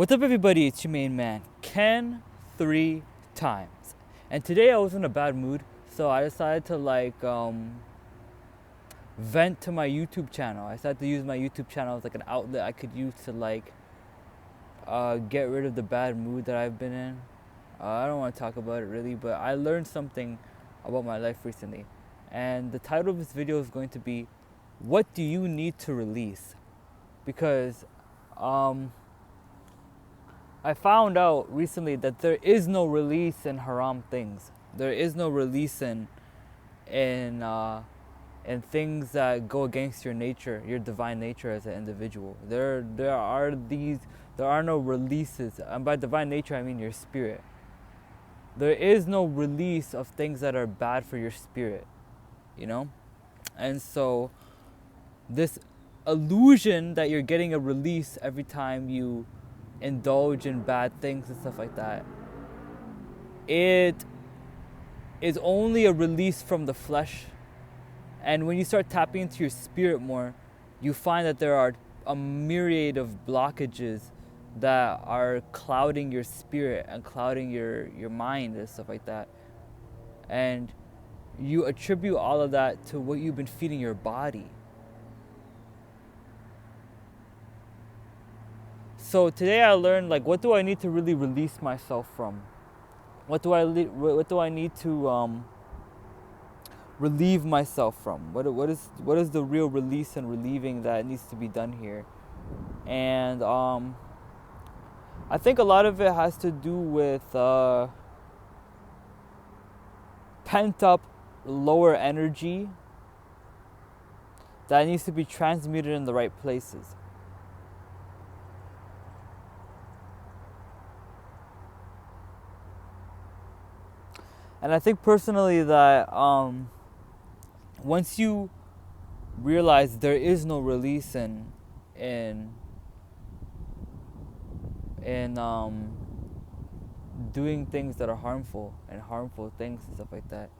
What's up, everybody? It's your main man, Ken, 3 times. And today I was in a bad mood, so I decided to vent to my YouTube channel. I decided to use my YouTube channel as like an outlet I could use to get rid of the bad mood that I've been in. I don't want to talk about it really, but I learned something about my life recently. And the title of this video is going to be, what do you need to release? Because I found out recently that there is no release in haram things. There is no release in things that go against your nature, your divine nature as an individual. There are no releases, and by divine nature I mean your spirit. There is no release of things that are bad for your spirit, you know? And so this illusion that you're getting a release every time you indulge in bad things and stuff like that, it is only a release from the flesh. And when you start tapping into your spirit more, you find that there are a myriad of blockages that are clouding your spirit and clouding your mind and stuff like that. And you attribute all of that to what you've been feeding your body. So today I learned, what do I need to really release myself from? What do I need to relieve myself from? What is the real release and relieving that needs to be done here? And I think a lot of it has to do with pent up lower energy that needs to be transmuted in the right places. And I think personally that once you realize there is no release in doing things that are harmful and harmful things and stuff like that,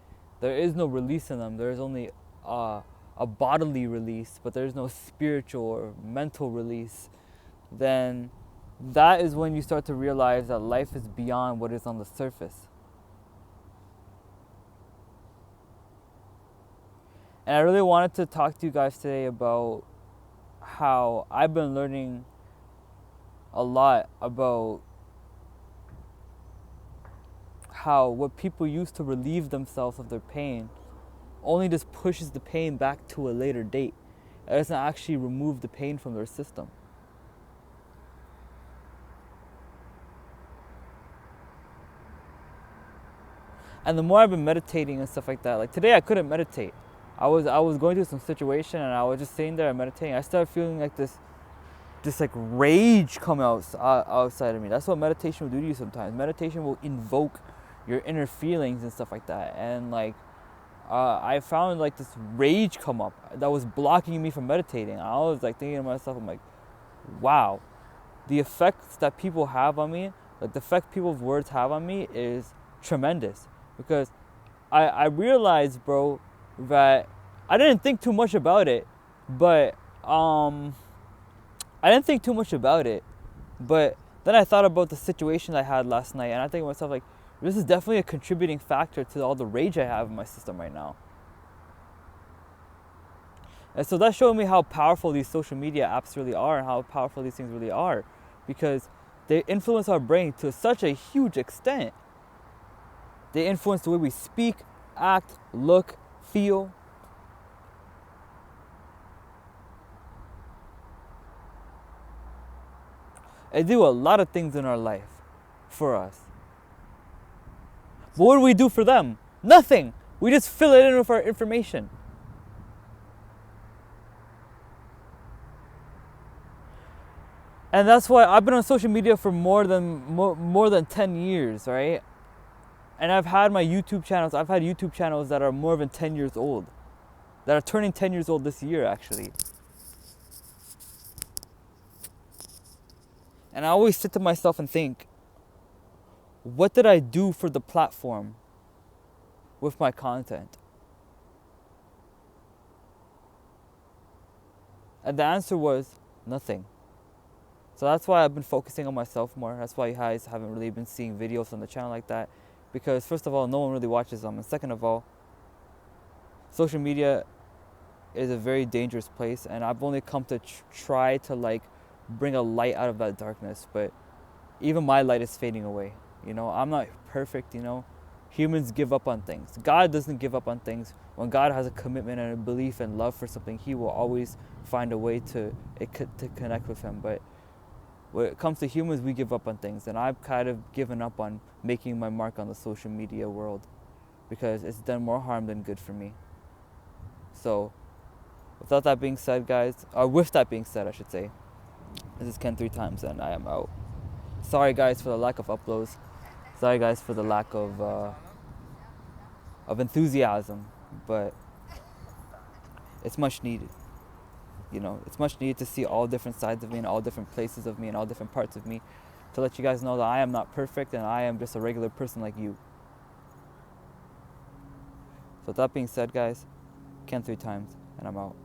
there is no release in them. There is only a bodily release, but there is no spiritual or mental release. Then that is when you start to realize that life is beyond what is on the surface. And I really wanted to talk to you guys today about how I've been learning a lot about how what people use to relieve themselves of their pain only just pushes the pain back to a later date. It doesn't actually remove the pain from their system. And the more I've been meditating and stuff like that, like today I couldn't meditate. I was going through some situation and I was just sitting there and meditating. I started feeling like this rage come outside of me. That's what meditation will do to you sometimes. Meditation will invoke your inner feelings and stuff like that. And I found this rage come up that was blocking me from meditating. I was thinking to myself, I'm like, wow, the effects that people have on me, the effect people's words have on me is tremendous. Because I realized, bro, that I didn't think too much about it, but then I thought about the situation I had last night, and I think to myself, this is definitely a contributing factor to all the rage I have in my system right now. And so that showed me how powerful these social media apps really are and how powerful these things really are, because they influence our brain to such a huge extent. They influence the way we speak, act, look, feel. They do a lot of things in our life for us. But what do we do for them? Nothing. We just fill it in with our information. And that's why I've been on social media for more than 10 years, right? And I've had my YouTube channels. I've had YouTube channels that are more than 10 years old, that are turning 10 years old this year, actually. And I always sit to myself and think, what did I do for the platform with my content? And the answer was nothing. So that's why I've been focusing on myself more. That's why you guys haven't really been seeing videos on the channel like that, because first of all, no one really watches them, and second of all, social media is a very dangerous place, and I've only come to try to like bring a light out of that darkness, but even my light is fading away. You know, I'm not perfect, you know. Humans give up on things. God doesn't give up on things. When God has a commitment and a belief and love for something, he will always find a way to connect with him. But when it comes to humans, we give up on things, and I've kind of given up on making my mark on the social media world because it's done more harm than good for me. So without that being said, guys, or with that being said, I should say, this is Ken 3 times, and I am out. Sorry, guys, for the lack of uploads. Sorry, guys, for the lack of enthusiasm, but it's much needed. You know, it's much needed to see all different sides of me and all different places of me and all different parts of me, to let you guys know that I am not perfect and I am just a regular person like you. So with that being said, guys, Ken 3 times, and I'm out.